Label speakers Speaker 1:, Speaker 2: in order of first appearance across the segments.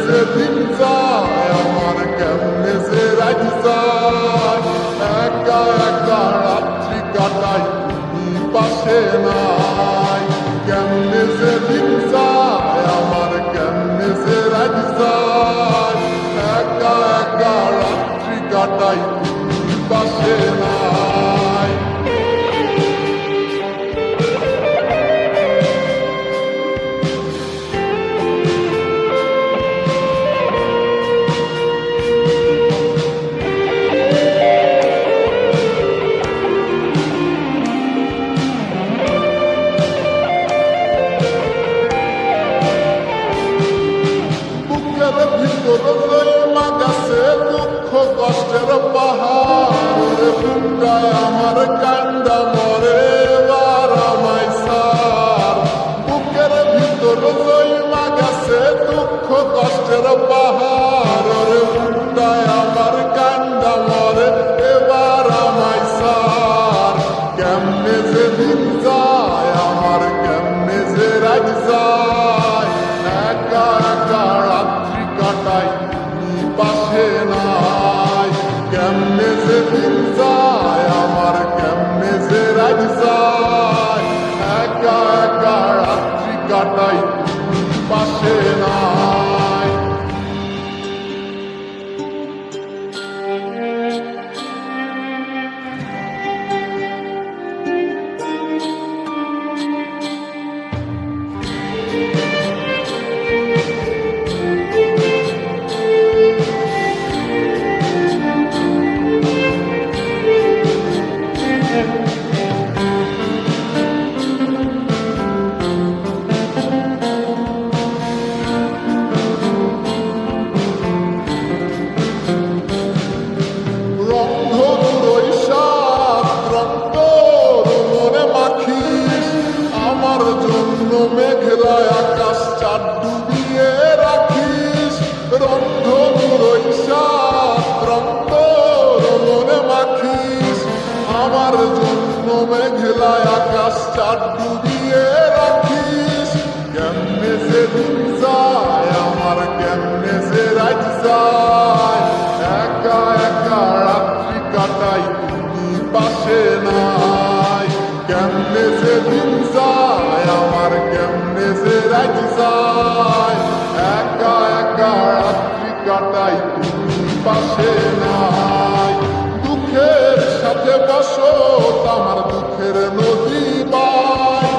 Speaker 1: যে দিন যায় আমার কেমনে যে রাত যায়, একা একা রাত্রি কাটাই তুমি পাশে নাই। কেমনে যে দিন যায় আমার কেমনে যে রাত যায়, একা একা রাত্রি কাটাই তুমি পাশে নাই। ভিতর জমা গেছে দুঃখ কষ্টের পাহাড়, বুকটায় আমার কান্দা মরে এবার আমায় সার। বুকের ভিতর জমা গেছে দুঃখ কষ্টের পাহাড়, বুকটায় আমার কান্দা মরে এবার আমায় সার। কেমনে যে দিন যায় আমার কেমনে যে রাত যায়, একা একা রাত্রি কাটাই তুমি পাশে নাই। কেমনে যে দিন যায় আমার কেমনে যে রাত যায়, একা একা রাত্রি কাটাই তুমি পাশে নাই। মেঘলা আকাশ চাঁদ ডুবিয়ে রাখিস, মনে মাখিস আমার জন্য মেঘলা আকাশ চাঁদ ডুবিয়ে রাখিস। কেমনে যে দিন যায় আমার কেমনে যে রাত যায়, একা একা রাত্রি কাটাই তুমি পাশে নাই। কেমনে যে দিন যায় আমার কেমনে যে রাত যায়, একা একা রাত্রি কাটাই তুমি পাশে নাই। দুঃখের সাথে বসো আমার দুঃখের নদী বাই,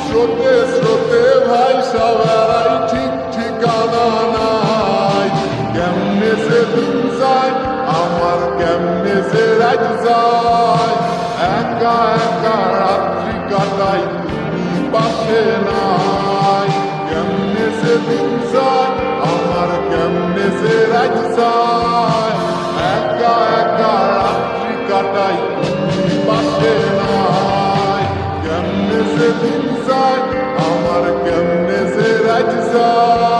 Speaker 1: স্রোতে স্রোতে ভাই সবাই ঠিক ঠিকানা নাই। কেমনে যে দিন যায় আমার কেমনে যে রাত যায়, একা একা রাত্রি কাটাই তুমি পাশে নাই। কেমনে যে দিন যায় আমার কেমনে যে রাত যায়, একা একা রাত্রি কাটাই তুমি পাশে নাই। কেমনে যে দিন যায় আমার কেমনে যে রাত যায়।